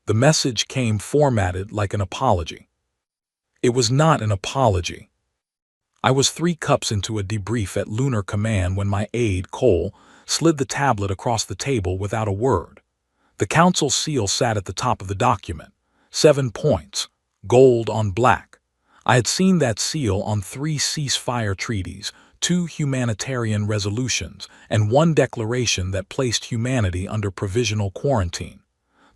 The message came formatted like an apology. It was not an apology. I was 3 cups into a debrief at Lunar Command when my aide, Cole, slid the tablet across the table without a word. The council seal sat at the top of the document. 7 points, gold on black. I had seen that seal on 3 ceasefire treaties, 2 humanitarian resolutions, and 1 declaration that placed humanity under provisional quarantine.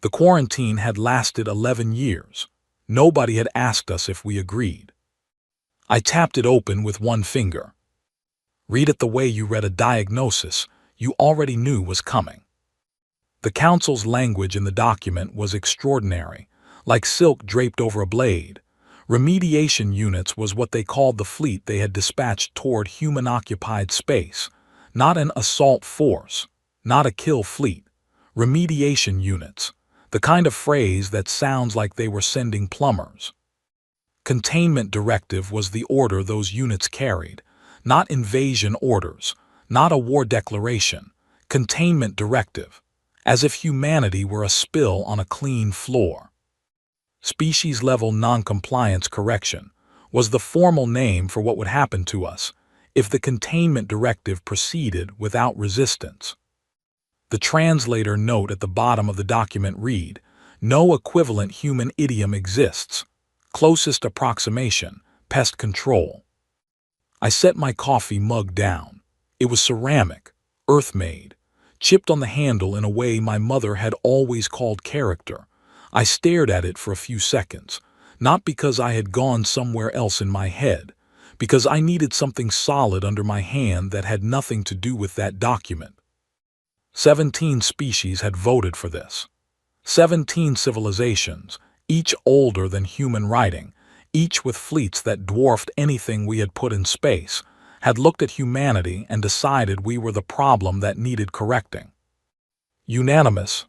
The quarantine had lasted 11 years. Nobody had asked us if we agreed. I tapped it open with 1 finger. Read it the way you read a diagnosis you already knew was coming. The council's language in the document was extraordinary, like silk draped over a blade. Remediation units was what they called the fleet they had dispatched toward human-occupied space, not an assault force, not a kill fleet. Remediation units, the kind of phrase that sounds like they were sending plumbers. Containment directive was the order those units carried, not invasion orders, not a war declaration. Containment directive, as if humanity were a spill on a clean floor. Species-level noncompliance correction was the formal name for what would happen to us if the containment directive proceeded without resistance. The translator note at the bottom of the document read, "No equivalent human idiom exists. Closest approximation, pest control." I set my coffee mug down. It was ceramic, earth-made, chipped on the handle in a way my mother had always called character. I stared at it for a few seconds, not because I had gone somewhere else in my head, because I needed something solid under my hand that had nothing to do with that document. 17 species had voted for this. 17 civilizations, each older than human writing, each with fleets that dwarfed anything we had put in space, had looked at humanity and decided we were the problem that needed correcting. Unanimous.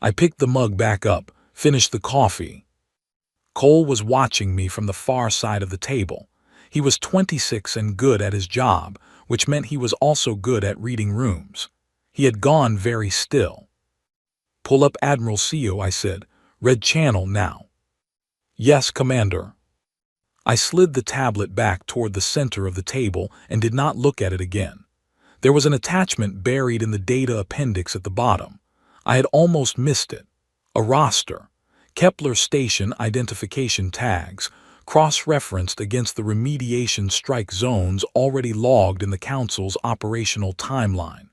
I picked the mug back up, finished the coffee. Cole was watching me from the far side of the table. He was 26 and good at his job, which meant he was also good at reading rooms. He had gone very still. "Pull up Admiral CO," I said. "Red channel now." "Yes, Commander." I slid the tablet back toward the center of the table and did not look at it again. There was an attachment buried in the data appendix at the bottom. I had almost missed it. A roster. Kepler station identification tags, cross-referenced against the remediation strike zones already logged in the Council's operational timeline.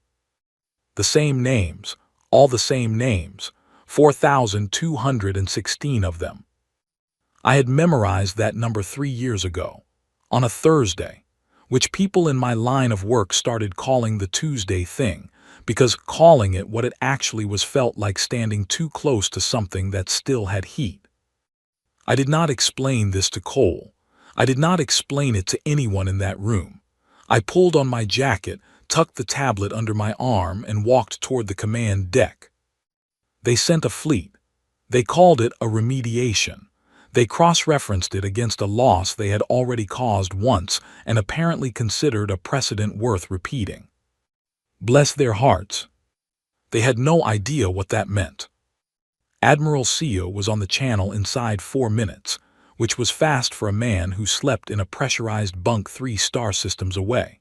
The same names, all the same names, 4,216 of them. I had memorized that number 3 years ago, on a Thursday, which people in my line of work started calling the Tuesday thing, because calling it what it actually was felt like standing too close to something that still had heat. I did not explain this to Cole. I did not explain it to anyone in that room. I pulled on my jacket, tucked the tablet under my arm, and walked toward the command deck. They sent a fleet. They called it a remediation. They cross-referenced it against a loss they had already caused once and apparently considered a precedent worth repeating. Bless their hearts. They had no idea what that meant. Admiral CO was on the channel inside 4 minutes, which was fast for a man who slept in a pressurized bunk 3 star systems away.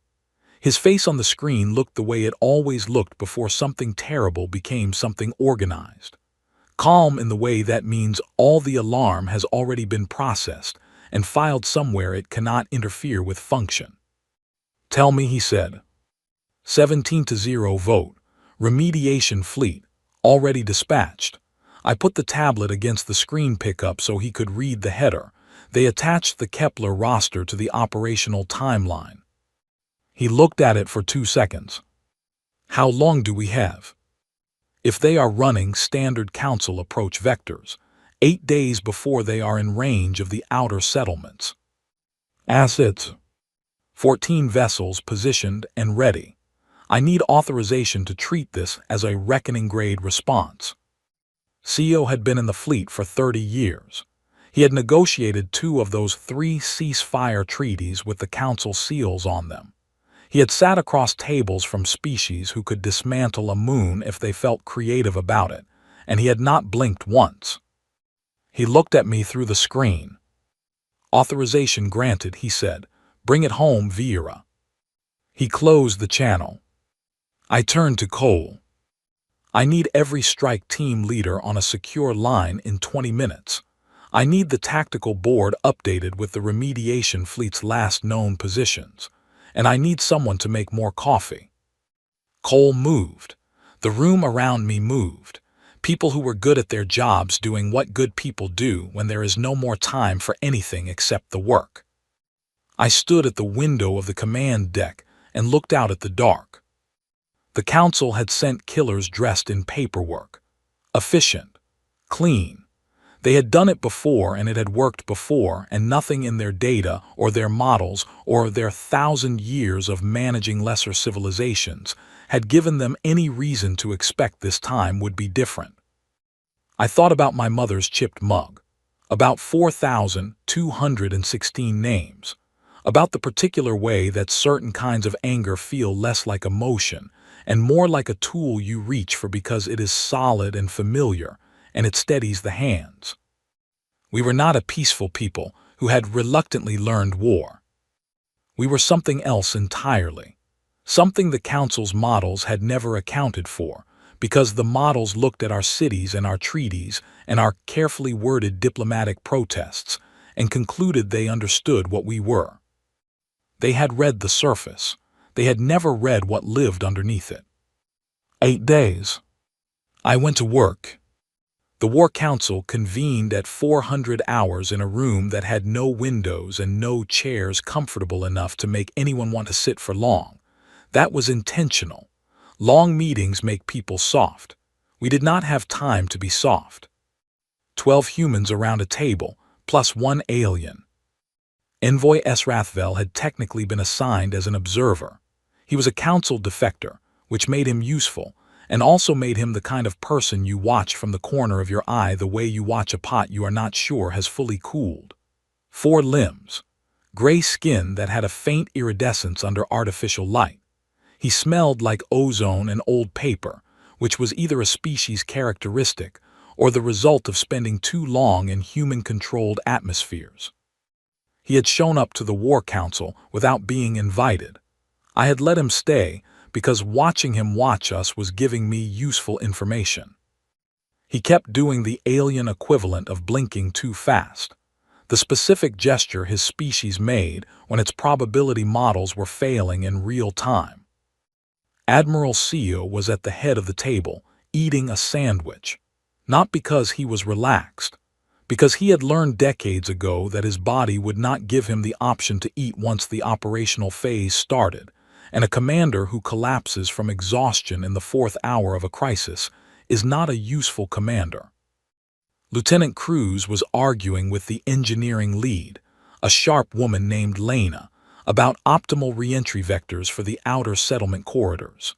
His face on the screen looked the way it always looked before something terrible became something organized. Calm in the way that means all the alarm has already been processed and filed somewhere it cannot interfere with function. "Tell me," he said. 17-0 vote. Remediation fleet, already dispatched. I put the tablet against the screen pickup so he could read the header. They attached the Kepler roster to the operational timeline. He looked at it for 2 seconds. "How long do we have?" "If they are running standard Council approach vectors, 8 days before they are in range of the outer settlements." "Assets." 14 vessels positioned and ready. I need authorization to treat this as a reckoning-grade response. CO had been in the fleet for 30 years. He had negotiated 2 of those 3 ceasefire treaties with the Council seals on them. He had sat across tables from species who could dismantle a moon if they felt creative about it, and he had not blinked once. He looked at me through the screen. "Authorization granted," he said. "Bring it home, Vieira." He closed the channel. I turned to Cole. "I need every strike team leader on a secure line in 20 minutes. I need the tactical board updated with the remediation fleet's last known positions. And I need someone to make more coffee." Cole moved. The room around me moved. People who were good at their jobs doing what good people do when there is no more time for anything except the work. I stood at the window of the command deck and looked out at the dark. The council had sent killers dressed in paperwork. Efficient. Clean. They had done it before and it had worked before, and nothing in their data or their models or their 1,000 years of managing lesser civilizations had given them any reason to expect this time would be different. I thought about my mother's chipped mug, about 4,216 names, about the particular way that certain kinds of anger feel less like emotion and more like a tool you reach for because it is solid and familiar, and it steadies the hands. We were not a peaceful people who had reluctantly learned war. We were something else entirely, something the Council's models had never accounted for, because the models looked at our cities and our treaties and our carefully worded diplomatic protests and concluded they understood what we were. They had read the surface. They had never read what lived underneath it. 8 days. I went to work. The War Council convened at 400 hours in a room that had no windows and no chairs comfortable enough to make anyone want to sit for long. That was intentional. Long meetings make people soft. We did not have time to be soft. 12 humans around a table, plus 1 alien. Envoy Srathvel had technically been assigned as an observer. He was a council defector, which made him useful, and also made him the kind of person you watch from the corner of your eye the way you watch a pot you are not sure has fully cooled. 4 limbs. Gray skin that had a faint iridescence under artificial light. He smelled like ozone and old paper, which was either a species characteristic or the result of spending too long in human-controlled atmospheres. He had shown up to the War Council without being invited. I had let him stay because watching him watch us was giving me useful information. He kept doing the alien equivalent of blinking too fast, the specific gesture his species made when its probability models were failing in real time. Admiral Seo was at the head of the table, eating a sandwich, not because he was relaxed, because he had learned decades ago that his body would not give him the option to eat once the operational phase started, and a commander who collapses from exhaustion in the 4th hour of a crisis is not a useful commander. Lieutenant Cruz was arguing with the engineering lead, a sharp woman named Lena, about optimal reentry vectors for the outer settlement corridors.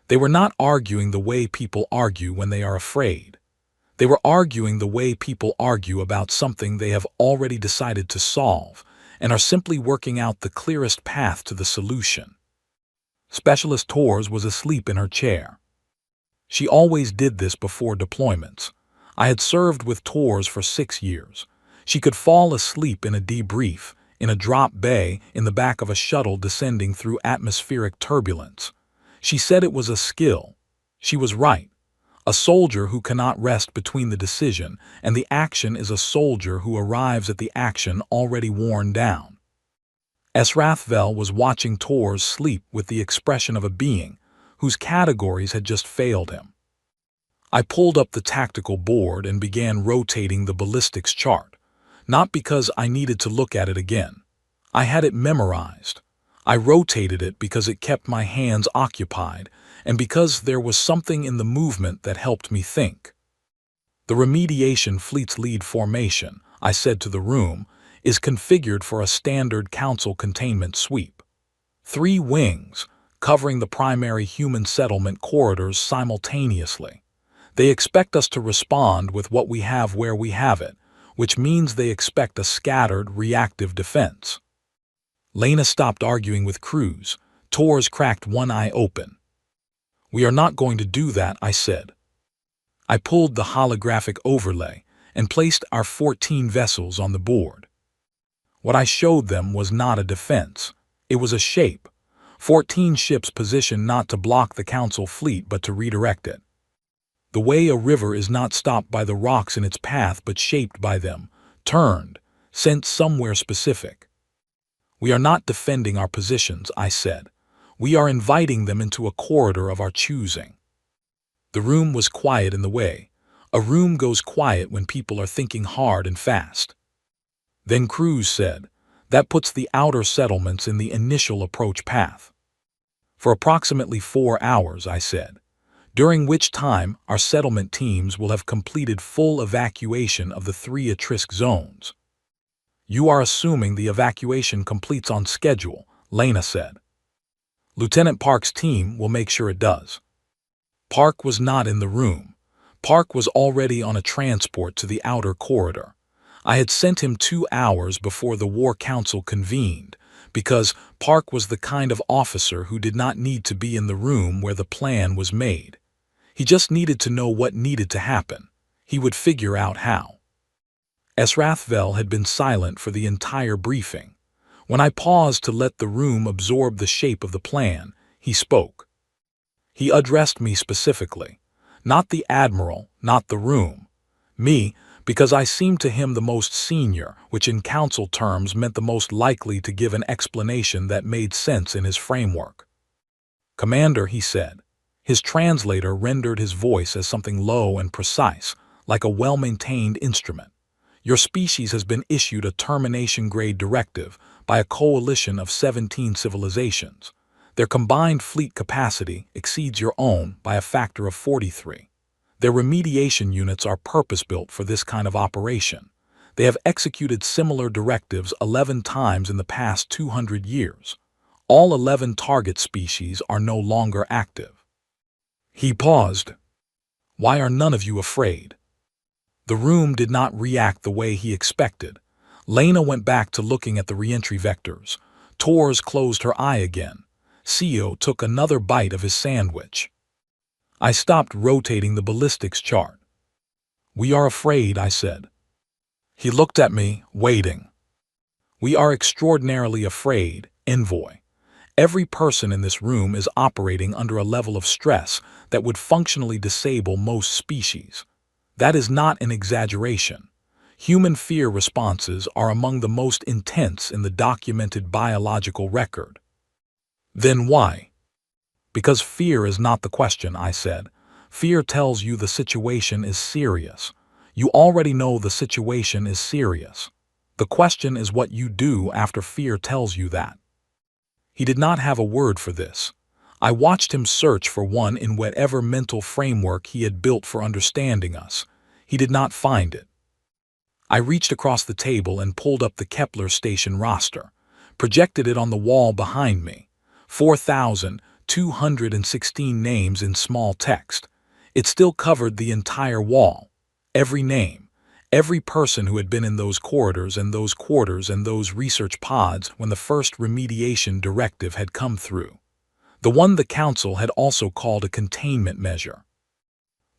They were not arguing the way people argue when they are afraid. They were arguing the way people argue about something they have already decided to solve and are simply working out the clearest path to the solution. Specialist Torres was asleep in her chair. She always did this before deployments. I had served with Torres for 6 years. She could fall asleep in a debrief, in a drop bay, in the back of a shuttle descending through atmospheric turbulence. She said it was a skill. She was right. A soldier who cannot rest between the decision and the action is a soldier who arrives at the action already worn down. Srathvel was watching Torres sleep with the expression of a being whose categories had just failed him. I pulled up the tactical board and began rotating the ballistics chart, not because I needed to look at it again. I had it memorized. I rotated it because it kept my hands occupied and because there was something in the movement that helped me think. The remediation fleet's lead formation, I said to the room, is configured for a standard council containment sweep. 3 wings, covering the primary human settlement corridors simultaneously. They expect us to respond with what we have where we have it, which means they expect a scattered, reactive defense. Lena stopped arguing with Cruz. Torres cracked one eye open. "We are not going to do that," I said. I pulled the holographic overlay and placed our 14 vessels on the board. What I showed them was not a defense. It was a shape. 14 ships positioned not to block the Council fleet but to redirect it. The way a river is not stopped by the rocks in its path but shaped by them, turned, sent somewhere specific. We are not defending our positions, I said. We are inviting them into a corridor of our choosing. The room was quiet in the way. A room goes quiet when people are thinking hard and fast. Then Cruz said, that puts the outer settlements in the initial approach path. For approximately 4 hours, I said, during which time our settlement teams will have completed full evacuation of the 3 at-risk zones. You are assuming the evacuation completes on schedule, Lena said. Lieutenant Park's team will make sure it does. Park was not in the room. Park was already on a transport to the outer corridor. I had sent him 2 hours before the War Council convened, because Park was the kind of officer who did not need to be in the room where the plan was made. He just needed to know what needed to happen. He would figure out how. Esrathvel had been silent for the entire briefing. When I paused to let the room absorb the shape of the plan, he spoke. He addressed me specifically. Not the Admiral, not the room. Me, because I seemed to him the most senior, which in council terms meant the most likely to give an explanation that made sense in his framework. Commander, he said. His translator rendered his voice as something low and precise, like a well-maintained instrument. Your species has been issued a termination-grade directive by a coalition of 17 civilizations. Their combined fleet capacity exceeds your own by a factor of 43. Their remediation units are purpose-built for this kind of operation. They have executed similar directives 11 times in the past 200 years. All 11 target species are no longer active. He paused. Why are none of you afraid? The room did not react the way he expected. Lena went back to looking at the reentry vectors. Tors closed her eye again. Sio took another bite of his sandwich. I stopped rotating the ballistics chart. We are afraid, I said. He looked at me, waiting. We are extraordinarily afraid, Envoy. Every person in this room is operating under a level of stress that would functionally disable most species. That is not an exaggeration. Human fear responses are among the most intense in the documented biological record. Then why? Because fear is not the question, I said. Fear tells you the situation is serious. You already know the situation is serious. The question is what you do after fear tells you that. He did not have a word for this. I watched him search for one in whatever mental framework he had built for understanding us. He did not find it. I reached across the table and pulled up the Kepler station roster, projected it on the wall behind me. 4,216 names in small text. It still covered the entire wall. Every name. Every person who had been in those corridors and those quarters and those research pods when the first remediation directive had come through. The one the Council had also called a containment measure.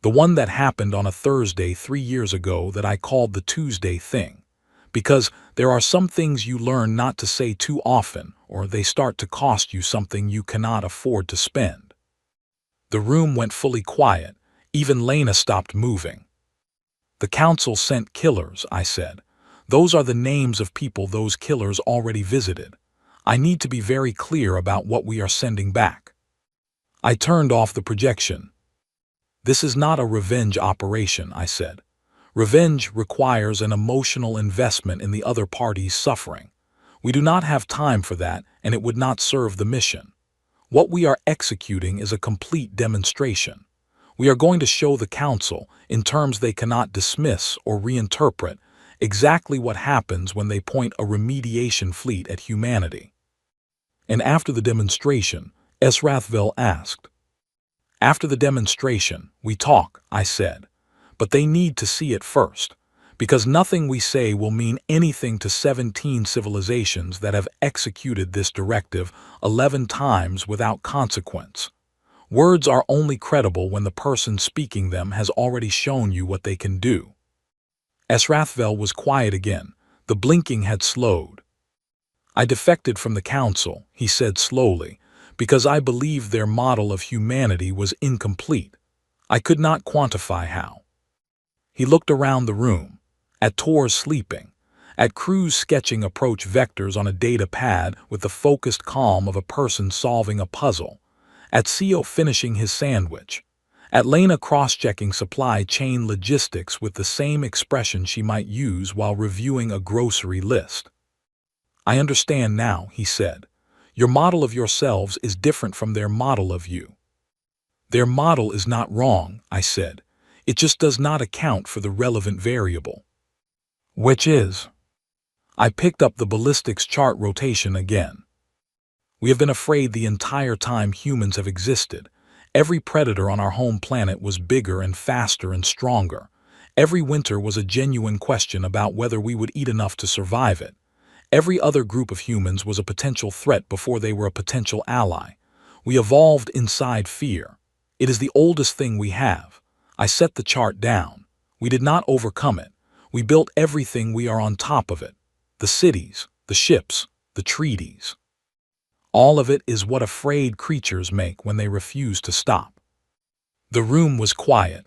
The one that happened on a Thursday 3 years ago that I called the Tuesday thing. Because there are some things you learn not to say too often, or they start to cost you something you cannot afford to spend. The room went fully quiet. Even Lena stopped moving. The Council sent killers, I said. Those are the names of people those killers already visited. I need to be very clear about what we are sending back. I turned off the projection. This is not a revenge operation, I said. Revenge requires an emotional investment in the other party's suffering. We do not have time for that, and it would not serve the mission. What we are executing is a complete demonstration. We are going to show the Council, in terms they cannot dismiss or reinterpret, exactly what happens when they point a remediation fleet at humanity. And after the demonstration, Esrathvel asked. After the demonstration, we talk, I said. But they need to see it first, because nothing we say will mean anything to 17 civilizations that have executed this directive 11 times without consequence. Words are only credible when the person speaking them has already shown you what they can do. Srathvel was quiet again. The blinking had slowed. I defected from the council, he said slowly, because I believed their model of humanity was incomplete. I could not quantify how. He looked around the room, at Tor sleeping, at Cruz sketching approach vectors on a data pad with the focused calm of a person solving a puzzle, at Sio finishing his sandwich, at Lena cross-checking supply chain logistics with the same expression she might use while reviewing a grocery list. I understand now, he said. Your model of yourselves is different from their model of you. Their model is not wrong, I said. It just does not account for the relevant variable. Which is? I picked up the ballistics chart rotation again. We have been afraid the entire time humans have existed. Every predator on our home planet was bigger and faster and stronger. Every winter was a genuine question about whether we would eat enough to survive it. Every other group of humans was a potential threat before they were a potential ally. We evolved inside fear. It is the oldest thing we have. I set the chart down. We did not overcome it. We built everything we are on top of it. The cities, the ships, the treaties. All of it is what afraid creatures make when they refuse to stop. The room was quiet.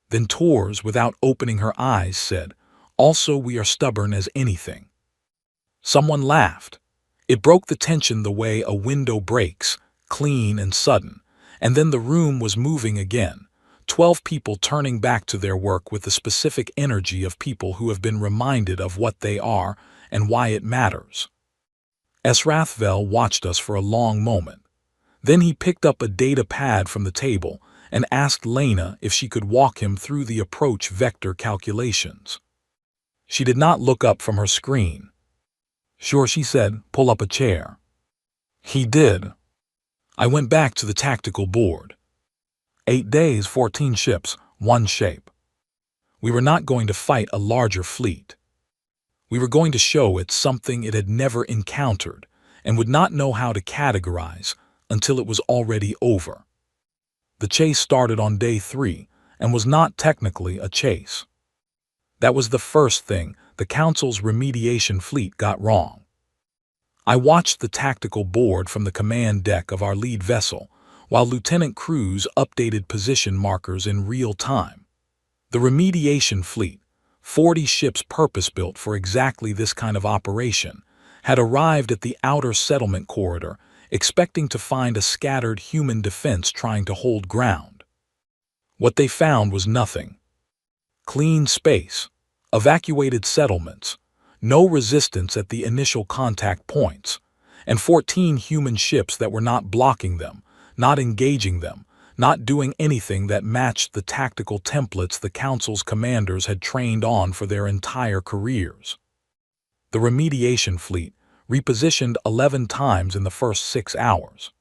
Then Tors, without opening her eyes, said, "Also we are stubborn as anything." Someone laughed. It broke the tension the way a window breaks, clean and sudden, and then the room was moving again, 12 people turning back to their work with the specific energy of people who have been reminded of what they are and why it matters. Srathvel watched us for a long moment. Then he picked up a data pad from the table and asked Lena if she could walk him through the approach vector calculations. She did not look up from her screen. "Sure," she said, "pull up a chair." He did. I went back to the tactical board. 8 days, 14 ships, 1 shape. We were not going to fight a larger fleet. We were going to show it something it had never encountered and would not know how to categorize until it was already over. The chase started on day 3 and was not technically a chase. That was the first thing the Council's remediation fleet got wrong. I watched the tactical board from the command deck of our lead vessel, while Lieutenant Cruz updated position markers in real time. The remediation fleet, 40 ships purpose-built for exactly this kind of operation, had arrived at the outer settlement corridor, expecting to find a scattered human defense trying to hold ground. What they found was nothing. Clean space, evacuated settlements, no resistance at the initial contact points, and 14 human ships that were not blocking them, not engaging them, not doing anything that matched the tactical templates the Council's commanders had trained on for their entire careers. The remediation fleet repositioned 11 times in the first 6 hours.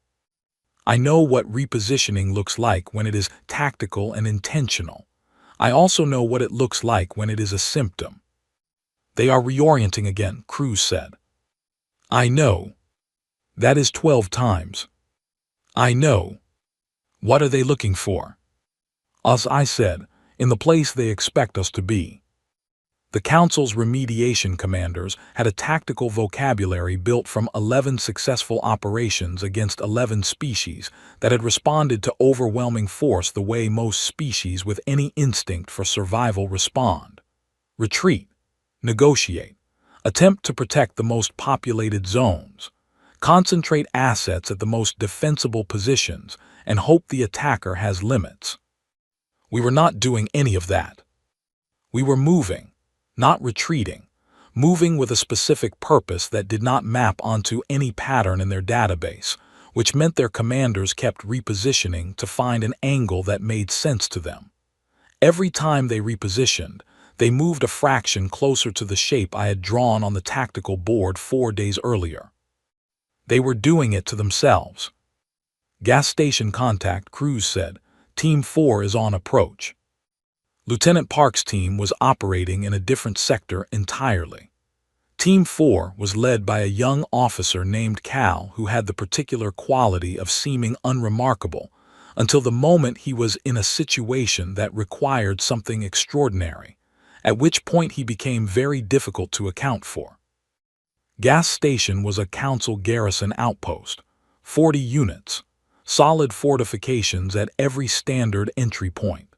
I know what repositioning looks like when it is tactical and intentional. I also know what it looks like when it is a symptom. "They are reorienting again," Cruz said. "I know. That is 12 times. I know. What are they looking for?" "Us," I said, "in the place they expect us to be." The Council's remediation commanders had a tactical vocabulary built from 11 successful operations against 11 species that had responded to overwhelming force the way most species with any instinct for survival respond. Retreat, negotiate, attempt to protect the most populated zones, concentrate assets at the most defensible positions, and hope the attacker has limits. We were not doing any of that. We were moving, not retreating, moving with a specific purpose that did not map onto any pattern in their database, which meant their commanders kept repositioning to find an angle that made sense to them. Every time they repositioned, they moved a fraction closer to the shape I had drawn on the tactical board 4 days earlier. They were doing it to themselves. "Gas station contact," Cruz said. "Team 4 is on approach." Lieutenant Park's team was operating in a different sector entirely. Team 4 was led by a young officer named Cal who had the particular quality of seeming unremarkable, until the moment he was in a situation that required something extraordinary, at which point he became very difficult to account for. Gas Station was a council garrison outpost, 40 units, solid fortifications at every standard entry point.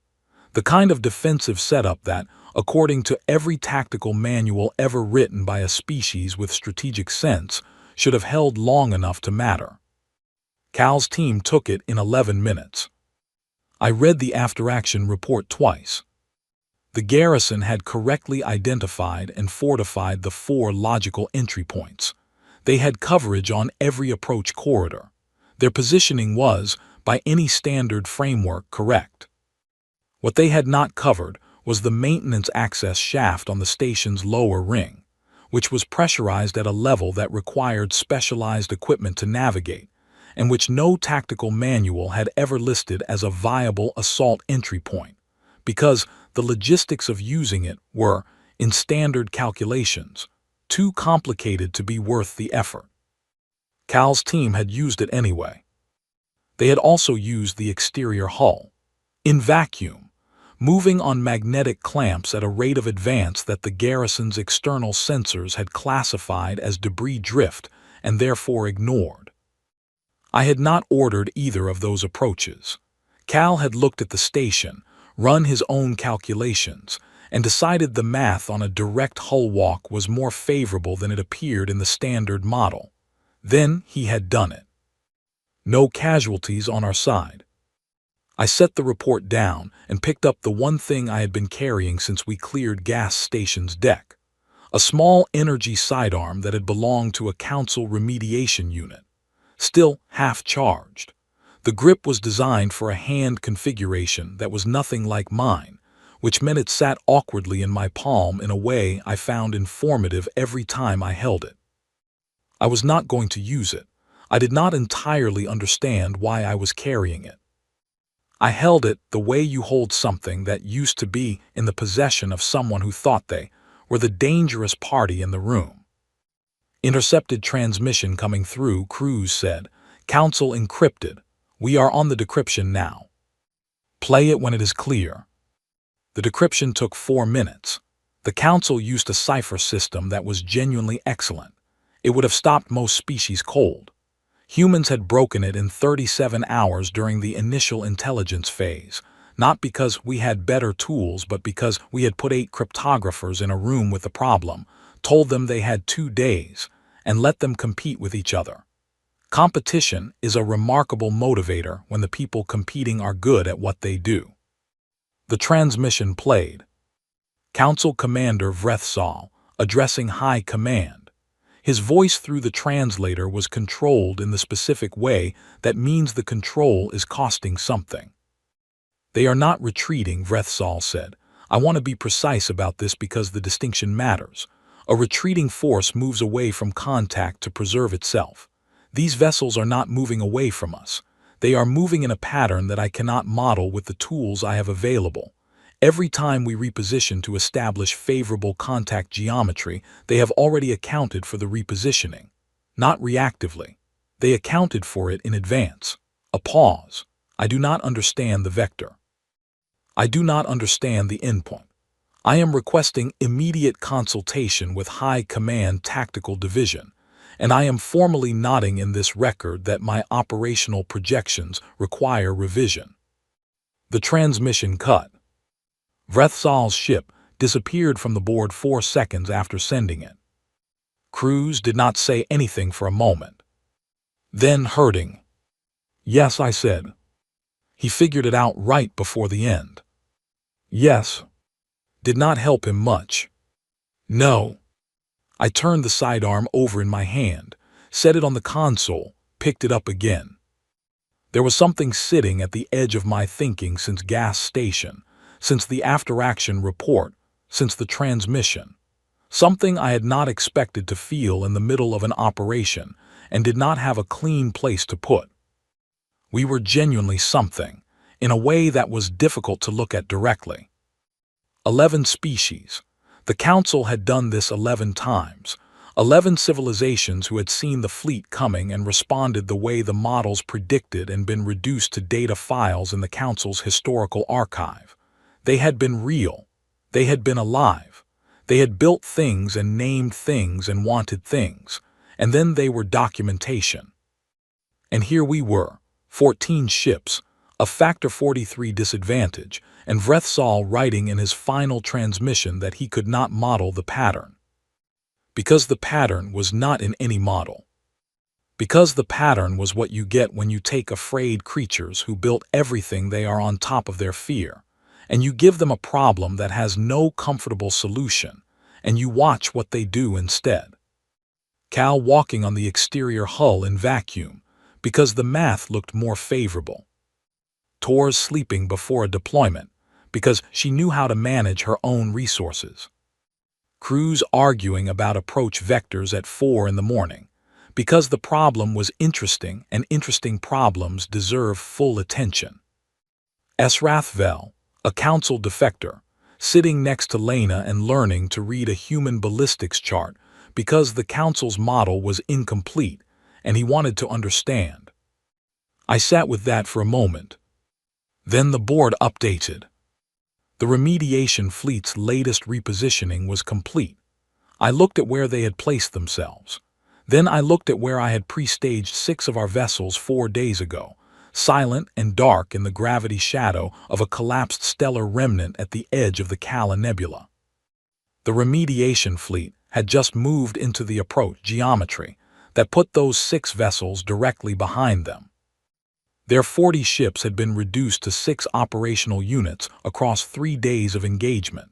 The kind of defensive setup that, according to every tactical manual ever written by a species with strategic sense, should have held long enough to matter. Cal's team took it in 11 minutes. I read the after-action report twice. The garrison had correctly identified and fortified the 4 logical entry points. They had coverage on every approach corridor. Their positioning was, by any standard framework, correct. What they had not covered was the maintenance access shaft on the station's lower ring, which was pressurized at a level that required specialized equipment to navigate, and which no tactical manual had ever listed as a viable assault entry point, because the logistics of using it were, in standard calculations, too complicated to be worth the effort. Cal's team had used it anyway. They had also used the exterior hull, in vacuum, moving on magnetic clamps at a rate of advance that the garrison's external sensors had classified as debris drift and therefore ignored. I had not ordered either of those approaches. Cal had looked at the station, run his own calculations, and decided the math on a direct hull walk was more favorable than it appeared in the standard model. Then he had done it. No casualties on our side. I set the report down and picked up the one thing I had been carrying since we cleared Gas Station's deck, a small energy sidearm that had belonged to a council remediation unit, still half charged. The grip was designed for a hand configuration that was nothing like mine, which meant it sat awkwardly in my palm in a way I found informative every time I held it. I was not going to use it. I did not entirely understand why I was carrying it. I held it the way you hold something that used to be in the possession of someone who thought they were the dangerous party in the room. Intercepted transmission coming through, Cruz said. Council encrypted. We are on the decryption now. Play it when it is clear. The decryption took 4 minutes. The Council used a cipher system that was genuinely excellent. It would have stopped most species cold. Humans had broken it in 37 hours during the initial intelligence phase, not because we had better tools but because we had put 8 cryptographers in a room with the problem, told them they had 2 days, and let them compete with each other. Competition is a remarkable motivator when the people competing are good at what they do. The transmission played. Council Commander Vrethsal, addressing High Command. His voice through the translator was controlled in the specific way that means the control is costing something. They are not retreating, Vrethsal said. I want to be precise about this because the distinction matters. A retreating force moves away from contact to preserve itself. These vessels are not moving away from us. They are moving in a pattern that I cannot model with the tools I have available. Every time we reposition to establish favorable contact geometry, they have already accounted for the repositioning. Not reactively. They accounted for it in advance. A pause. I do not understand the vector. I do not understand the endpoint. I am requesting immediate consultation with High Command Tactical Division, and I am formally nodding in this record that my operational projections require revision. The transmission cut. Vrethsal's ship disappeared from the board 4 seconds after sending it. Cruz did not say anything for a moment. Then hurting. Yes, I said. He figured it out right before the end. Yes. Did not help him much. No. I turned the sidearm over in my hand, set it on the console, picked it up again. There was something sitting at the edge of my thinking since Gas Station, since the after-action report, since the transmission. Something I had not expected to feel in the middle of an operation and did not have a clean place to put. We were genuinely something, in a way that was difficult to look at directly. 11 species. The Council had done this 11 times. 11 civilizations who had seen the fleet coming and responded the way the models predicted and been reduced to data files in the Council's historical archive. They had been real. They had been alive. They had built things and named things and wanted things. And then they were documentation. And here we were, 14 ships, a factor 43 disadvantage, and Vrethsal writing in his final transmission that he could not model the pattern. Because the pattern was not in any model. Because the pattern was what you get when you take afraid creatures who built everything they are on top of their fear, and you give them a problem that has no comfortable solution, and you watch what they do instead. Cal walking on the exterior hull in vacuum, because the math looked more favorable. Tor's sleeping before a deployment, because she knew how to manage her own resources. Cruz arguing about approach vectors at 4 in the morning, because the problem was interesting and interesting problems deserve full attention. Esrathvel, a council defector, sitting next to Lena and learning to read a human ballistics chart because the council's model was incomplete and he wanted to understand. I sat with that for a moment. Then the board updated. The remediation fleet's latest repositioning was complete. I looked at where they had placed themselves. Then I looked at where I had pre-staged 6 of our vessels 4 days ago, silent and dark in the gravity shadow of a collapsed stellar remnant at the edge of the Cala Nebula. The remediation fleet had just moved into the approach geometry that put those 6 vessels directly behind them. Their 40 ships had been reduced to 6 operational units across 3 days of engagement.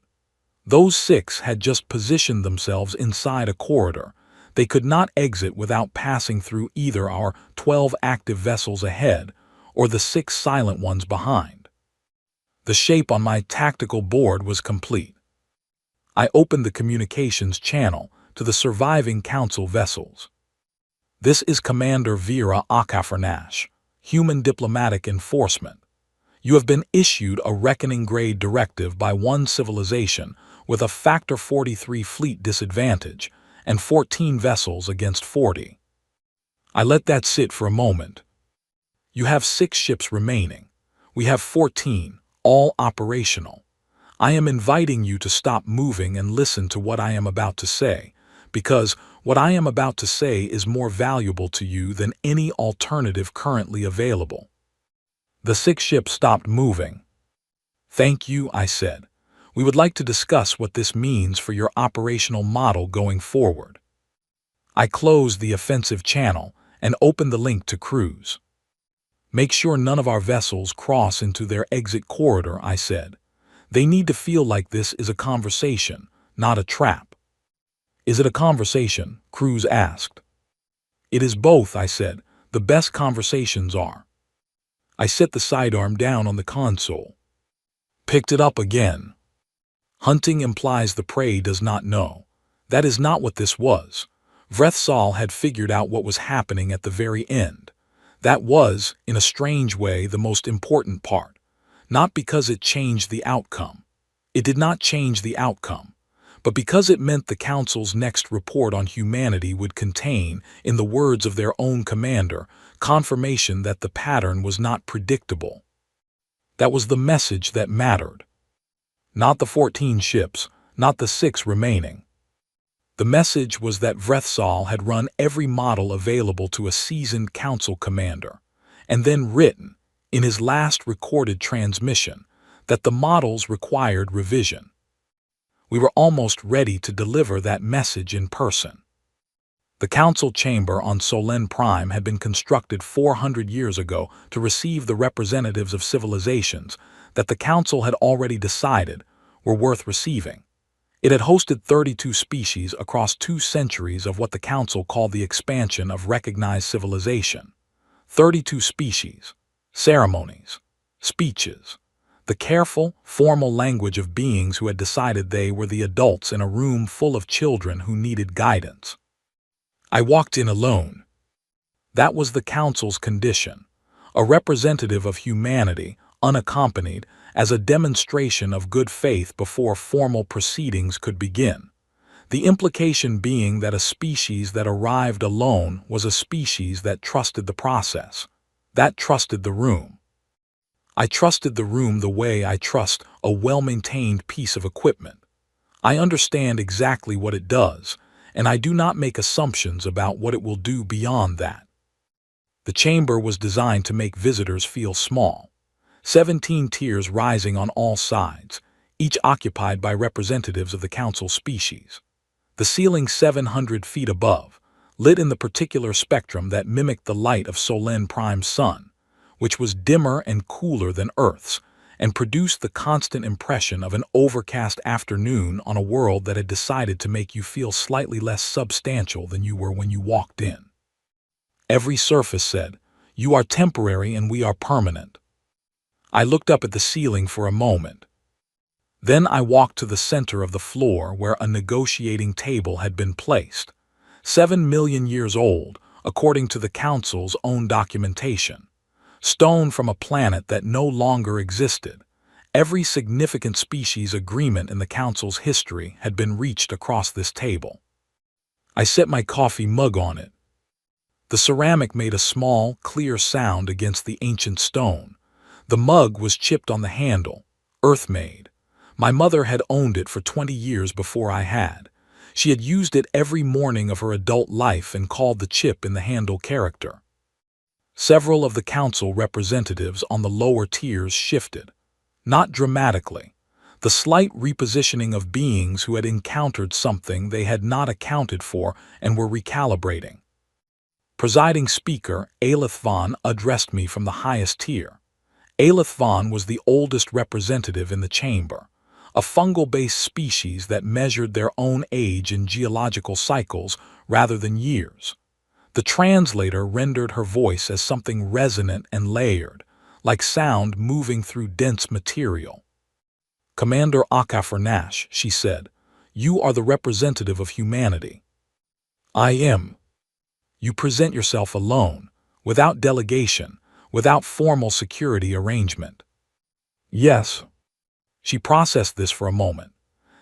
Those 6 had just positioned themselves inside a corridor. They could not exit without passing through either our 12 active vessels ahead or the 6 silent ones behind. The shape on my tactical board was complete. I opened the communications channel to the surviving council vessels. This is Commander Vera Akafarnash, Human Diplomatic Enforcement. You have been issued a reckoning-grade directive by one civilization with a factor 43 fleet disadvantage and 14 vessels against 40. I let that sit for a moment. You have 6 ships remaining. We have 14, all operational. I am inviting you to stop moving and listen to what I am about to say, because what I am about to say is more valuable to you than any alternative currently available. The 6 ships stopped moving. Thank you, I said. We would like to discuss what this means for your operational model going forward. I closed the offensive channel and opened the link to Cruz. Make sure none of our vessels cross into their exit corridor, I said. They need to feel like this is a conversation, not a trap. Is it a conversation? Cruz asked. It is both, I said. The best conversations are. I set the sidearm down on the console. Picked it up again. Hunting implies the prey does not know. That is not what this was. Vrethsal had figured out what was happening at the very end. That was, in a strange way, the most important part. Not because it changed the outcome. It did not change the outcome. But because it meant the Council's next report on humanity would contain, in the words of their own commander, confirmation that the pattern was not predictable. That was the message that mattered. Not the 14 ships, not the 6 remaining. The message was that Vrethsal had run every model available to a seasoned Council commander, and then written, in his last recorded transmission, that the models required revision. We were almost ready to deliver that message in person. The Council chamber on Solen Prime had been constructed 400 years ago to receive the representatives of civilizations that the Council had already decided were worth receiving. It had hosted 32 species across 2 centuries of what the Council called the expansion of recognized civilization. 32 species, ceremonies, speeches, the careful, formal language of beings who had decided they were the adults in a room full of children who needed guidance. I walked in alone. That was the Council's condition, a representative of humanity, unaccompanied, as a demonstration of good faith before formal proceedings could begin. The implication being that a species that arrived alone was a species that trusted the process, that trusted the room. I trusted the room the way I trust a well-maintained piece of equipment. I understand exactly what it does, and I do not make assumptions about what it will do beyond that. The chamber was designed to make visitors feel small. 17 tiers rising on all sides, each occupied by representatives of the council species. The ceiling 700 feet above, lit in the particular spectrum that mimicked the light of Solent Prime's sun, which was dimmer and cooler than Earth's, and produced the constant impression of an overcast afternoon on a world that had decided to make you feel slightly less substantial than you were when you walked in. Every surface said, "You are temporary and we are permanent." I looked up at the ceiling for a moment. Then I walked to the center of the floor where a negotiating table had been placed, 7 million years old, according to the Council's own documentation. Stone from a planet that no longer existed. Every significant species agreement in the Council's history had been reached across this table. I set my coffee mug on it. The ceramic made a small, clear sound against the ancient stone. The mug was chipped on the handle, earth-made. My mother had owned it for 20 years before I had. She had used it every morning of her adult life and called the chip in the handle character. Several of the council representatives on the lower tiers shifted. Not dramatically. The slight repositioning of beings who had encountered something they had not accounted for and were recalibrating. Presiding speaker, Aleph Von, addressed me from the highest tier. Aleph Von was the oldest representative in the chamber, a fungal-based species that measured their own age in geological cycles rather than years. The translator rendered her voice as something resonant and layered, like sound moving through dense material. "Commander Akafernash," she said, "you are the representative of humanity." "I am." "You present yourself alone, without delegation, without formal security arrangement." "Yes." She processed this for a moment.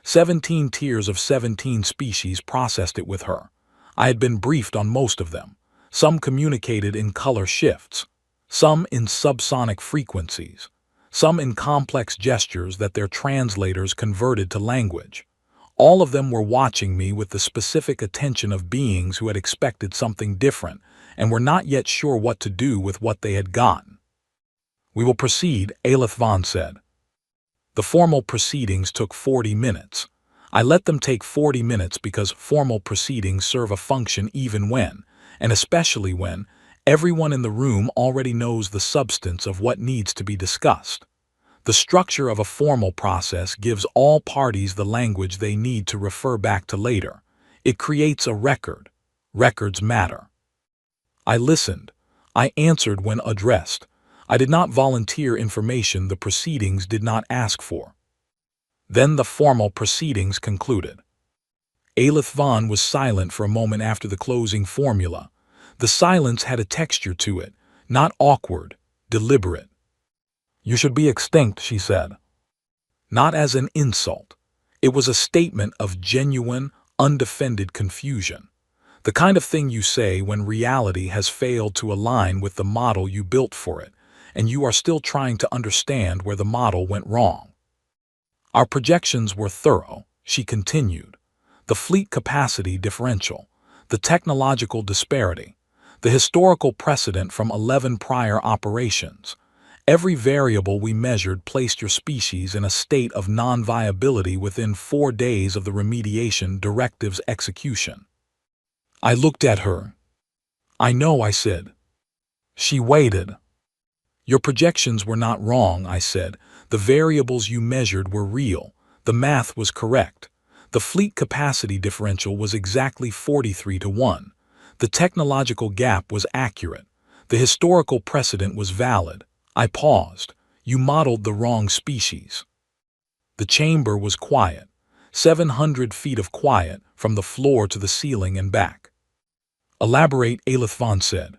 17 tiers of 17 species processed it with her. I had been briefed on most of them. Some communicated in color shifts, some in subsonic frequencies, some in complex gestures that their translators converted to language. All of them were watching me with the specific attention of beings who had expected something different and were not yet sure what to do with what they had gotten. "We will proceed," Aleph Von said. The formal proceedings took 40 minutes. I let them take 40 minutes because formal proceedings serve a function even when, and especially when, everyone in the room already knows the substance of what needs to be discussed. The structure of a formal process gives all parties the language they need to refer back to later. It creates a record. Records matter. I listened. I answered when addressed. I did not volunteer information the proceedings did not ask for. Then the formal proceedings concluded. Aleph Von was silent for a moment after the closing formula. The silence had a texture to it, not awkward, deliberate. "You should be extinct," she said. Not as an insult. It was a statement of genuine, undefended confusion. The kind of thing you say when reality has failed to align with the model you built for it, and you are still trying to understand where the model went wrong. "Our projections were thorough," she continued. "The fleet capacity differential, the technological disparity, the historical precedent from 11 prior operations. Every variable we measured placed your species in a state of non-viability within 4 days of the remediation directive's execution." I looked at her. "I know," I said. She waited. "Your projections were not wrong," I said. "The variables you measured were real. The math was correct. The fleet capacity differential was exactly 43-1. The technological gap was accurate. The historical precedent was valid." I paused. "You modeled the wrong species." The chamber was quiet. 700 feet of quiet, from the floor to the ceiling and back. "Elaborate," Aleph Von said.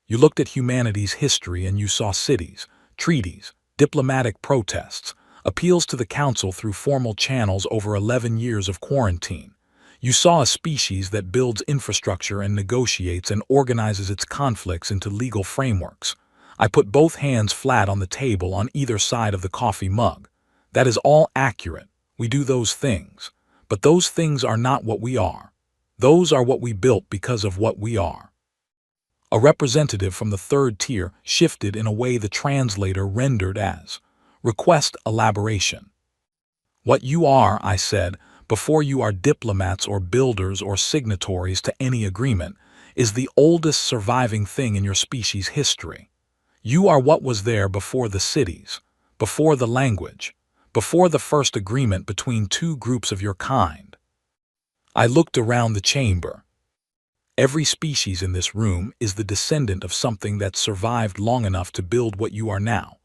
"You looked at humanity's history and you saw cities, treaties, diplomatic protests, appeals to the council through formal channels over 11 years of quarantine. You saw a species that builds infrastructure and negotiates and organizes its conflicts into legal frameworks. I put both hands flat on the table on either side of the coffee mug. That is all accurate. We do those things. But those things are not what we are. Those are what we built because of what we are. A representative from the third tier shifted in a way the translator rendered as, "Request elaboration." What you are, I said, before you are diplomats or builders or signatories to any agreement, is the oldest surviving thing in your species' history. You are what was there before the cities, before the language, before the first agreement between two groups of your kind. I looked around the chamber. Every species in this room is the descendant of something that survived long enough to build what you are now.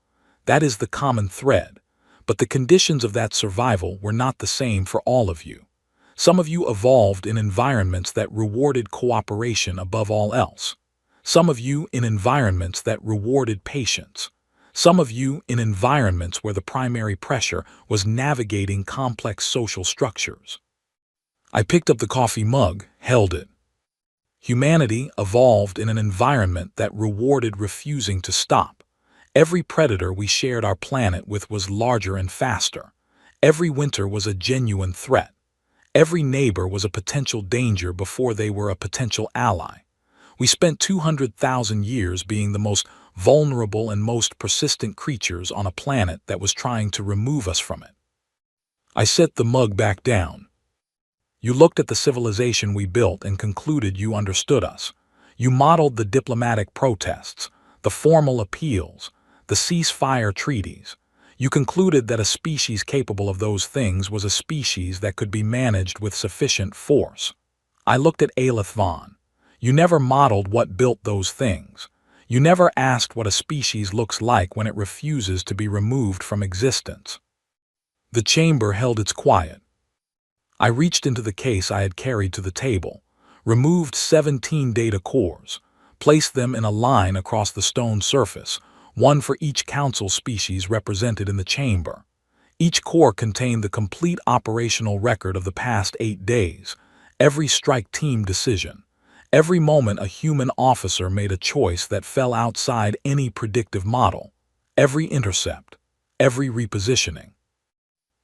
That is the common thread. But the conditions of that survival were not the same for all of you. Some of you evolved in environments that rewarded cooperation above all else. Some of you in environments that rewarded patience. Some of you in environments where the primary pressure was navigating complex social structures. I picked up the coffee mug, held it. Humanity evolved in an environment that rewarded refusing to stop. Every predator we shared our planet with was larger and faster. Every winter was a genuine threat. Every neighbor was a potential danger before they were a potential ally. We spent 200,000 years being the most vulnerable and most persistent creatures on a planet that was trying to remove us from it. I set the mug back down. You looked at the civilization we built and concluded you understood us. You modeled the diplomatic protests, the formal appeals, the ceasefire treaties. You concluded that a species capable of those things was a species that could be managed with sufficient force. I looked at HFY. You never modeled what built those things. You never asked what a species looks like when it refuses to be removed from existence. The chamber held its quiet. I reached into the case I had carried to the table, removed 17 data cores, placed them in a line across the stone surface, one for each council species represented in the chamber. Each core contained the complete operational record of the past 8 days, every strike team decision, every moment a human officer made a choice that fell outside any predictive model, every intercept, every repositioning.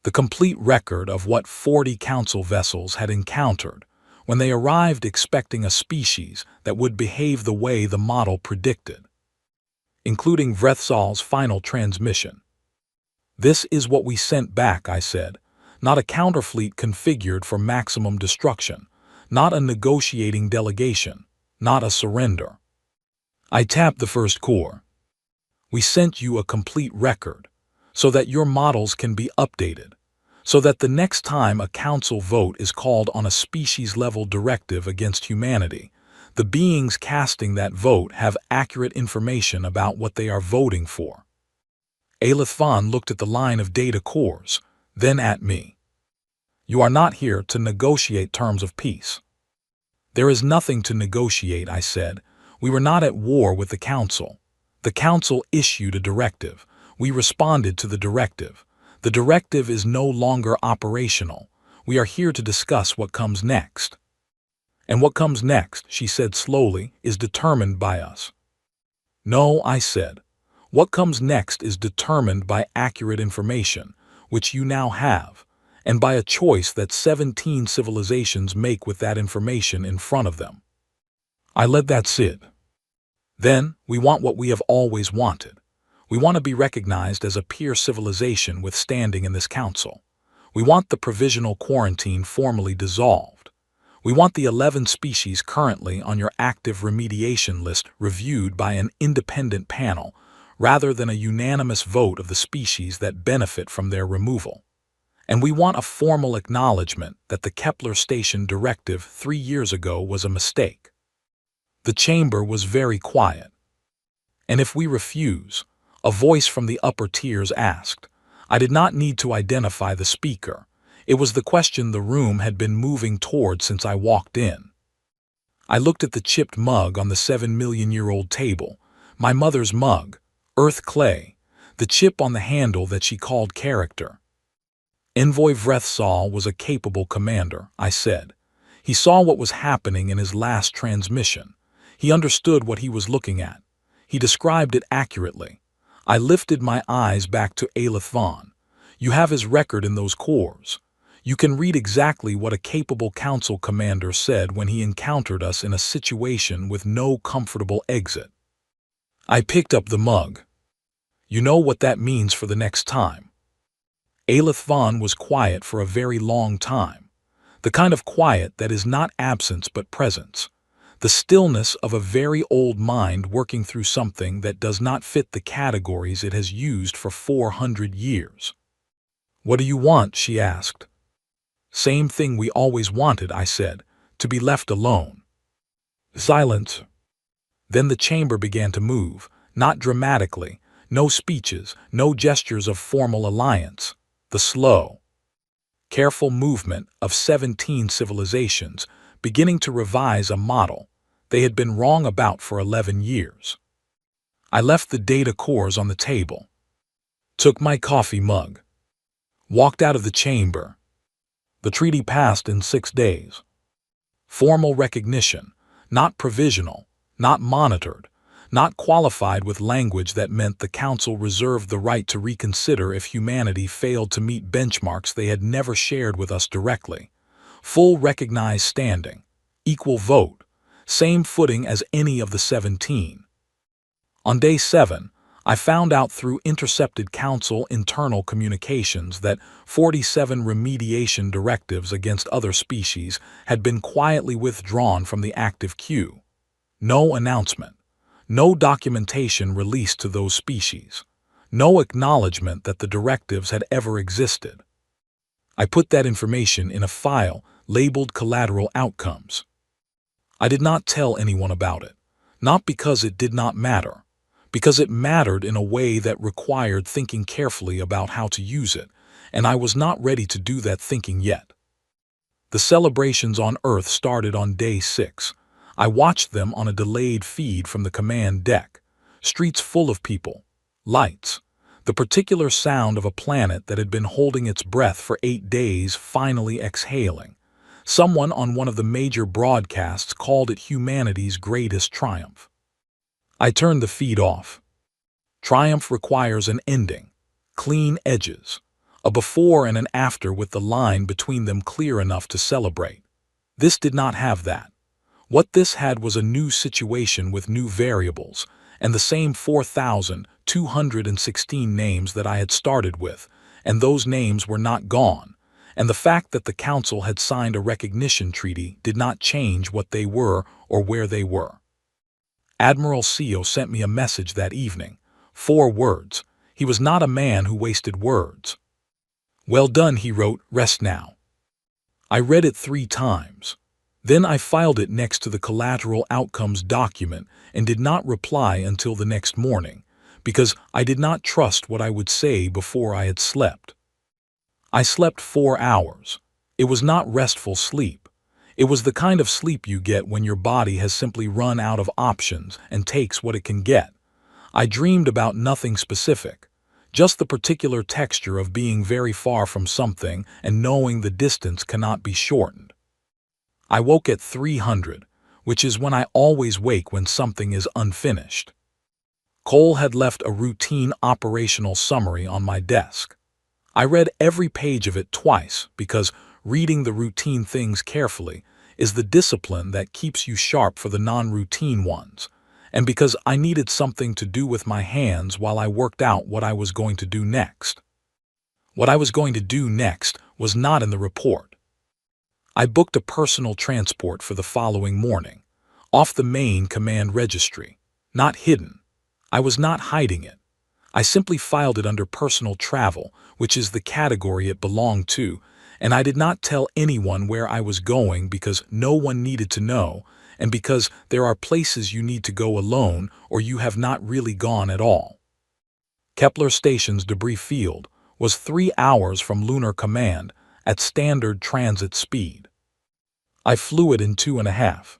The complete record of what 40 council vessels had encountered when they arrived expecting a species that would behave the way the model predicted, including Vrethsal's final transmission. This is what we sent back, I said, not a counterfleet configured for maximum destruction, not a negotiating delegation, not a surrender. I tapped the first core. We sent you a complete record, so that your models can be updated, so that the next time a council vote is called on a species-level directive against humanity, the beings casting that vote have accurate information about what they are voting for. HFY looked at the line of data cores, then at me. You are not here to negotiate terms of peace. There is nothing to negotiate, I said. We were not at war with the council. The council issued a directive. We responded to the directive. The directive is no longer operational. We are here to discuss what comes next. And what comes next, she said slowly, is determined by us. No, I said. What comes next is determined by accurate information, which you now have, and by a choice that 17 civilizations make with that information in front of them. I let that sit. Then, we want what we have always wanted. We want to be recognized as a peer civilization with standing in this council. We want the provisional quarantine formally dissolved. We want the 11 species currently on your active remediation list reviewed by an independent panel, rather than a unanimous vote of the species that benefit from their removal. And we want a formal acknowledgement that the Kepler Station directive 3 years ago was a mistake. The chamber was very quiet. And if we refuse, a voice from the upper tiers asked. I did not need to identify the speaker. It was the question the room had been moving toward since I walked in. I looked at the chipped mug on the 7-million-year-old table, my mother's mug, earth clay, the chip on the handle that she called character. Envoy Vrethsal was a capable commander, I said. He saw what was happening in his last transmission. He understood what he was looking at. He described it accurately. I lifted my eyes back to Aleph Vaughn. You have his record in those cores. You can read exactly what a capable council commander said when he encountered us in a situation with no comfortable exit. I picked up the mug. You know what that means for the next time. Aleph Vaughn was quiet for a very long time. The kind of quiet that is not absence but presence. The stillness of a very old mind working through something that does not fit the categories it has used for 400 years. What do you want? She asked. Same thing we always wanted, I said, to be left alone. Silence. Then the chamber began to move, not dramatically, no speeches, no gestures of formal alliance. The slow, careful movement of 17 civilizations beginning to revise a model they had been wrong about for 11 years. I left the data cores on the table, took my coffee mug, walked out of the chamber. The treaty passed in 6 days. Formal recognition, not provisional, not monitored, not qualified with language that meant the Council reserved the right to reconsider if humanity failed to meet benchmarks they had never shared with us directly. Full recognized standing, equal vote, same footing as any of the 17. On day 7, I found out through intercepted Council internal communications that 47 remediation directives against other species had been quietly withdrawn from the active queue. No announcement. No documentation released to those species. No acknowledgement that the directives had ever existed. I put that information in a file labeled Collateral Outcomes. I did not tell anyone about it, not because it did not matter, because it mattered in a way that required thinking carefully about how to use it, and I was not ready to do that thinking yet. The celebrations on Earth started on day 6. I watched them on a delayed feed from the command deck. Streets full of people, lights, the particular sound of a planet that had been holding its breath for 8 days finally exhaling. Someone on one of the major broadcasts called it humanity's greatest triumph. I turned the feed off. Triumph requires an ending, clean edges, a before and an after with the line between them clear enough to celebrate. This did not have that. What this had was a new situation with new variables, and the same 4,216 names that I had started with, and those names were not gone, and the fact that the Council had signed a recognition treaty did not change what they were or where they were. Admiral Seo sent me a message that evening. 4 words. He was not a man who wasted words. Well done, he wrote, rest now. I read it 3 times. Then I filed it next to the Collateral Outcomes document and did not reply until the next morning, because I did not trust what I would say before I had slept. I slept 4 hours. It was not restful sleep. It was the kind of sleep you get when your body has simply run out of options and takes what it can get. I dreamed about nothing specific, just the particular texture of being very far from something and knowing the distance cannot be shortened. I woke at 300, which is when I always wake when something is unfinished. Cole had left a routine operational summary on my desk. I read every page of it twice because reading the routine things carefully is the discipline that keeps you sharp for the non-routine ones, and because I needed something to do with my hands while I worked out what I was going to do next. What I was going to do next was not in the report. I booked a personal transport for the following morning, off the main command registry, not hidden. I was not hiding it. I simply filed it under personal travel, which is the category it belonged to, and I did not tell anyone where I was going because no one needed to know, and because there are places you need to go alone or you have not really gone at all. Kepler Station's debris field was 3 hours from Lunar Command at standard transit speed. I flew it in 2.5.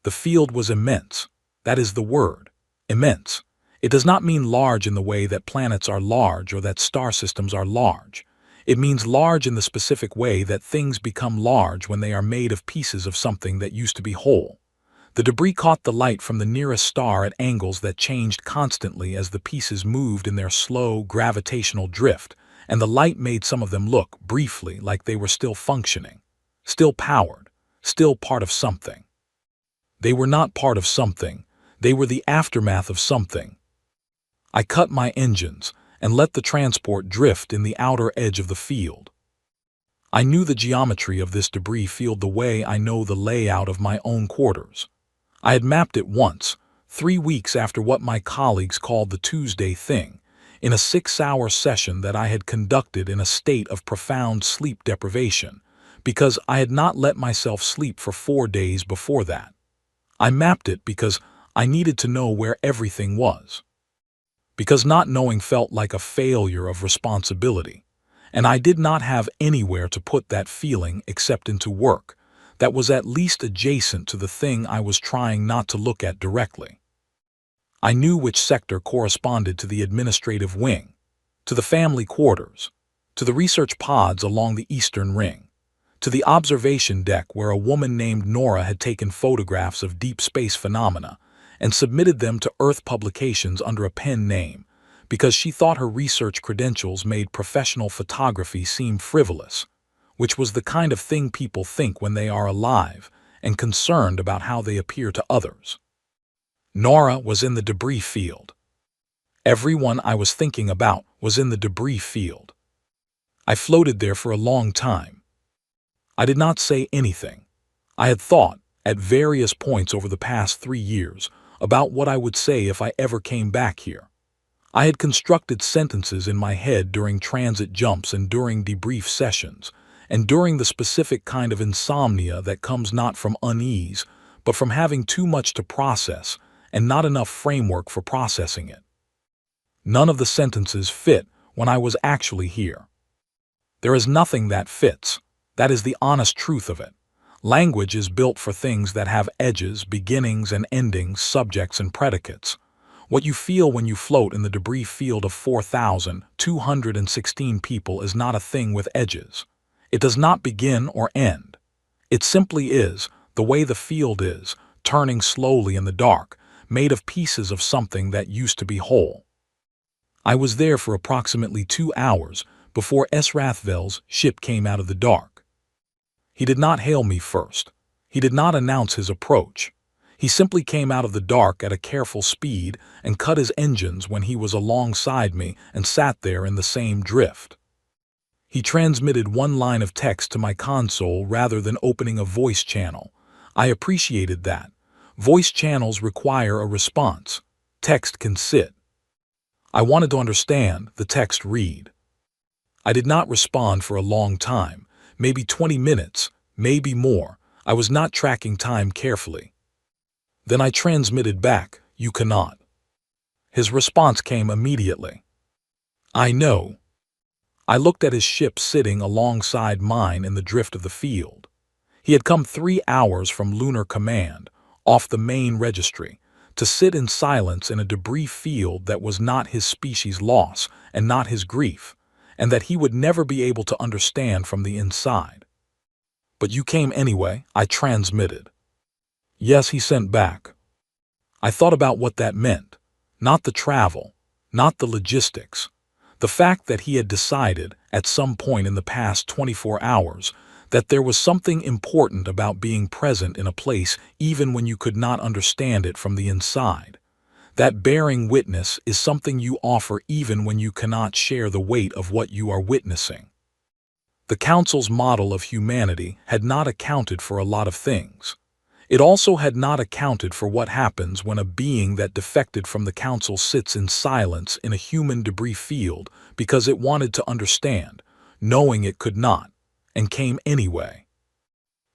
The field was immense. That is the word, immense. It does not mean large in the way that planets are large or that star systems are large. It means large in the specific way that things become large when they are made of pieces of something that used to be whole. The debris caught the light from the nearest star at angles that changed constantly as the pieces moved in their slow, gravitational drift, and the light made some of them look, briefly, like they were still functioning, still powered, still part of something. They were not part of something, they were the aftermath of something. I cut my engines and let the transport drift in the outer edge of the field. I knew the geometry of this debris field the way I know the layout of my own quarters. I had mapped it once, 3 weeks after what my colleagues called the Tuesday thing, in a 6-hour session that I had conducted in a state of profound sleep deprivation, because I had not let myself sleep for 4 days before that. I mapped it because I needed to know where everything was. Because not knowing felt like a failure of responsibility, and I did not have anywhere to put that feeling except into work that was at least adjacent to the thing I was trying not to look at directly. I knew which sector corresponded to the administrative wing, to the family quarters, to the research pods along the eastern ring, to the observation deck where a woman named Nora had taken photographs of deep space phenomena and submitted them to Earth publications under a pen name, because she thought her research credentials made professional photography seem frivolous, which was the kind of thing people think when they are alive and concerned about how they appear to others. Nora was in the debris field. Everyone I was thinking about was in the debris field. I floated there for a long time. I did not say anything. I had thought, at various points over the past 3 years, about what I would say if I ever came back here. I had constructed sentences in my head during transit jumps and during debrief sessions, and during the specific kind of insomnia that comes not from unease, but from having too much to process and not enough framework for processing it. None of the sentences fit when I was actually here. There is nothing that fits. That is the honest truth of it. Language is built for things that have edges, beginnings and endings, subjects and predicates. What you feel when you float in the debris field of 4,216 people is not a thing with edges. It does not begin or end. It simply is, the way the field is, turning slowly in the dark, made of pieces of something that used to be whole. I was there for approximately 2 hours before Srathvel's ship came out of the dark. He did not hail me first. He did not announce his approach. He simply came out of the dark at a careful speed and cut his engines when he was alongside me and sat there in the same drift. He transmitted one line of text to my console rather than opening a voice channel. I appreciated that. Voice channels require a response. Text can sit. I wanted to understand the text read. I did not respond for a long time, maybe 20 minutes, maybe more. I was not tracking time carefully. Then I transmitted back, "You cannot." His response came immediately. "I know." I looked at his ship sitting alongside mine in the drift of the field. He had come 3 hours from Lunar Command, off the main registry, to sit in silence in a debris field that was not his species' loss and not his grief, and that he would never be able to understand from the inside. "But you came anyway," I transmitted. "Yes," he sent back. I thought about what that meant. Not the travel, not the logistics. The fact that he had decided, at some point in the past 24 hours, that there was something important about being present in a place even when you could not understand it from the inside. That bearing witness is something you offer even when you cannot share the weight of what you are witnessing. The Council's model of humanity had not accounted for a lot of things. It also had not accounted for what happens when a being that defected from the Council sits in silence in a human debris field because it wanted to understand, knowing it could not, and came anyway.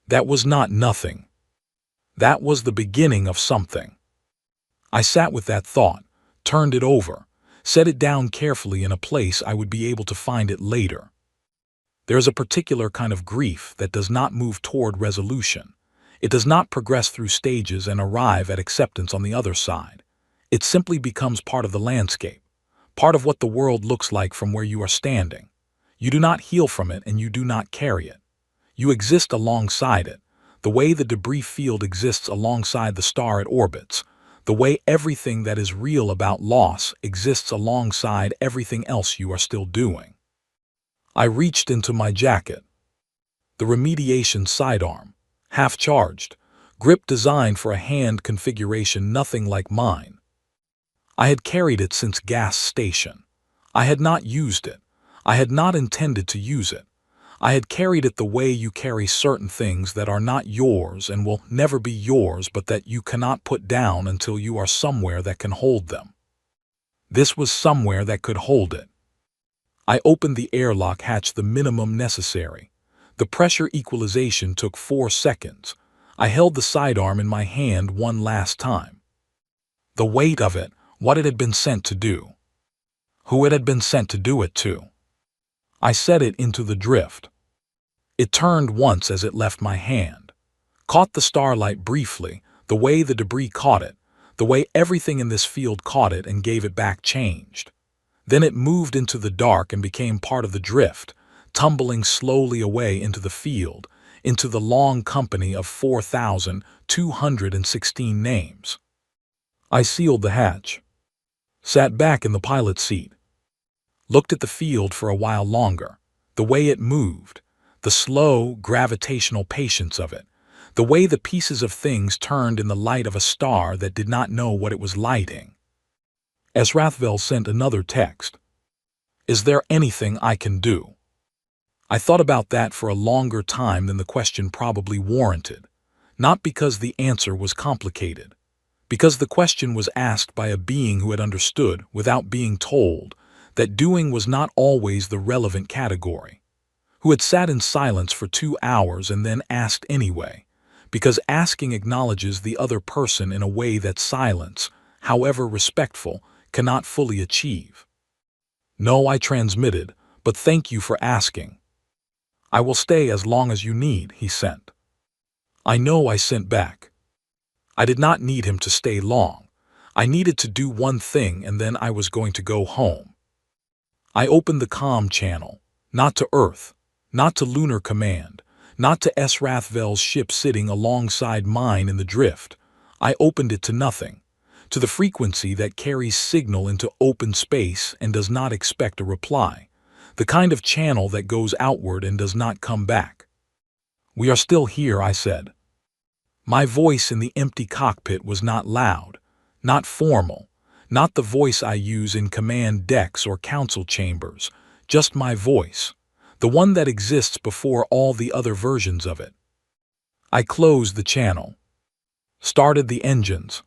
That was not nothing. That was the beginning of something. I sat with that thought, turned it over, set it down carefully in a place I would be able to find it later. There is a particular kind of grief that does not move toward resolution. It does not progress through stages and arrive at acceptance on the other side. It simply becomes part of the landscape, part of what the world looks like from where you are standing. You do not heal from it and you do not carry it. You exist alongside it, the way the debris field exists alongside the star it orbits, the way everything that is real about loss exists alongside everything else you are still doing. I reached into my jacket. The remediation sidearm, half-charged, grip designed for a hand configuration nothing like mine. I had carried it since gas station. I had not used it. I had not intended to use it. I had carried it the way you carry certain things that are not yours and will never be yours but that you cannot put down until you are somewhere that can hold them. This was somewhere that could hold it. I opened the airlock hatch the minimum necessary. The pressure equalization took 4 seconds. I held the sidearm in my hand one last time. The weight of it, what it had been sent to do. Who it had been sent to do it to. I set it into the drift. It turned once as it left my hand. Caught the starlight briefly, the way the debris caught it, the way everything in this field caught it and gave it back changed. Then it moved into the dark and became part of the drift, tumbling slowly away into the field, into the long company of 4,216 names. I sealed the hatch. Sat back in the pilot's seat. Looked at the field for a while longer, the way it moved, the slow, gravitational patience of it, the way the pieces of things turned in the light of a star that did not know what it was lighting. Esrathvel sent another text. Is there anything I can do? I thought about that for a longer time than the question probably warranted, not because the answer was complicated, because the question was asked by a being who had understood, without being told, that doing was not always the relevant category, who had sat in silence for 2 hours and then asked anyway, because asking acknowledges the other person in a way that silence, however respectful, cannot fully achieve. No, I transmitted, but thank you for asking. I will stay as long as you need, he sent. I know, I sent back. I did not need him to stay long. I needed to do one thing and then I was going to go home. I opened the comm channel, not to Earth, not to Lunar Command, not to Esrathvel's ship sitting alongside mine in the drift. I opened it to nothing, to the frequency that carries signal into open space and does not expect a reply, the kind of channel that goes outward and does not come back. We are still here, I said. My voice in the empty cockpit was not loud, not formal, not the voice I use in command decks or council chambers, just my voice, the one that exists before all the other versions of it. I closed the channel. Started the engines.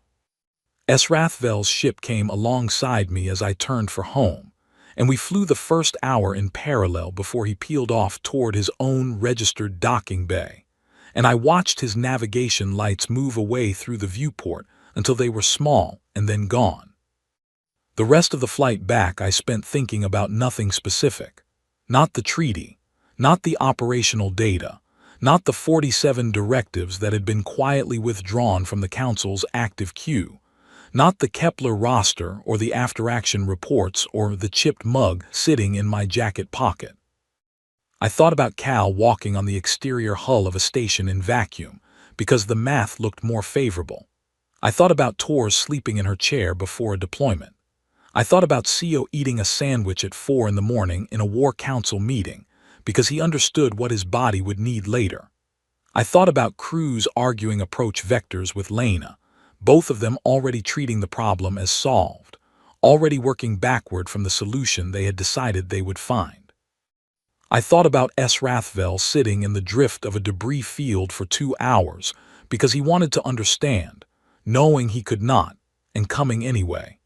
Esrathvel's ship came alongside me as I turned for home, and we flew the first hour in parallel before he peeled off toward his own registered docking bay, and I watched his navigation lights move away through the viewport until they were small and then gone. The rest of the flight back I spent thinking about nothing specific, not the treaty, not the operational data, not the 47 directives that had been quietly withdrawn from the Council's active queue, not the Kepler roster or the after-action reports or the chipped mug sitting in my jacket pocket. I thought about Cal walking on the exterior hull of a station in vacuum because the math looked more favorable. I thought about Torres sleeping in her chair before a deployment. I thought about CO eating a sandwich at 4 in the morning in a War Council meeting because he understood what his body would need later. I thought about Cruz arguing approach vectors with Lena, both of them already treating the problem as solved, already working backward from the solution they had decided they would find. I thought about Esrathvel sitting in the drift of a debris field for 2 hours because he wanted to understand, knowing he could not, and coming anyway.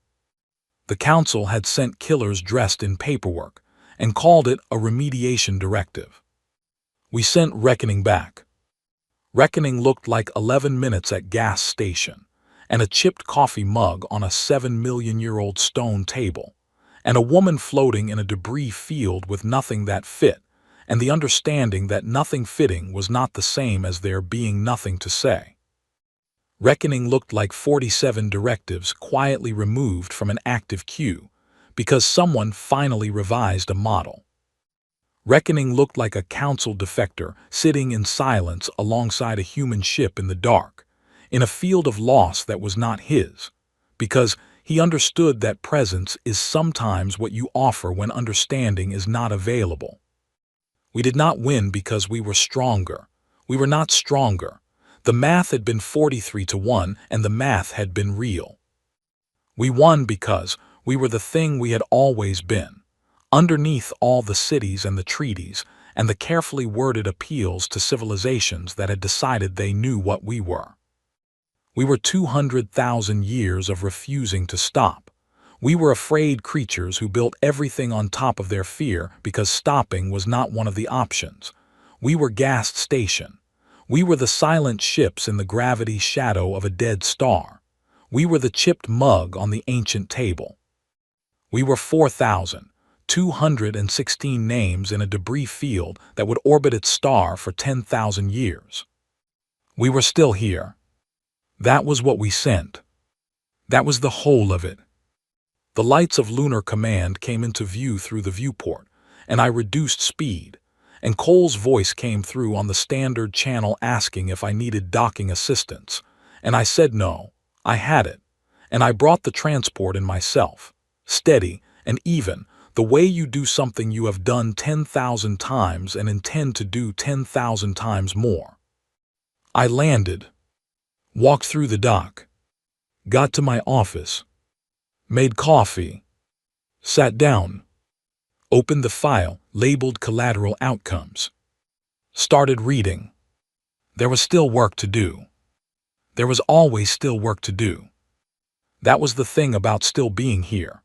The Council had sent killers dressed in paperwork and called it a remediation directive. We sent Reckoning back. Reckoning looked like 11 minutes at gas station, and a chipped coffee mug on a 7-million-year-old stone table, and a woman floating in a debris field with nothing that fit, and the understanding that nothing fitting was not the same as there being nothing to say. Reckoning looked like 47 directives quietly removed from an active queue because someone finally revised a model. Reckoning looked like a council defector sitting in silence alongside a human ship in the dark, in a field of loss that was not his, because he understood that presence is sometimes what you offer when understanding is not available. We did not win because we were stronger. We were not stronger. The math had been 43-1, and the math had been real. We won because we were the thing we had always been, underneath all the cities and the treaties and the carefully worded appeals to civilizations that had decided they knew what we were. We were 200,000 years of refusing to stop. We were afraid creatures who built everything on top of their fear because stopping was not one of the options. We were gas station. We were the silent ships in the gravity shadow of a dead star. We were the chipped mug on the ancient table. We were 4,216 names in a debris field that would orbit its star for 10,000 years. We were still here. That was what we sent. That was the whole of it. The lights of Lunar Command came into view through the viewport, and I reduced speed, and Cole's voice came through on the standard channel asking if I needed docking assistance, and I said no, I had it, and I brought the transport in myself, steady and even, the way you do something you have done 10,000 times and intend to do 10,000 times more. I landed, walked through the dock, got to my office, made coffee, sat down, opened the file labeled Collateral Outcomes, started reading. There was still work to do. There was always still work to do. That was the thing about still being here.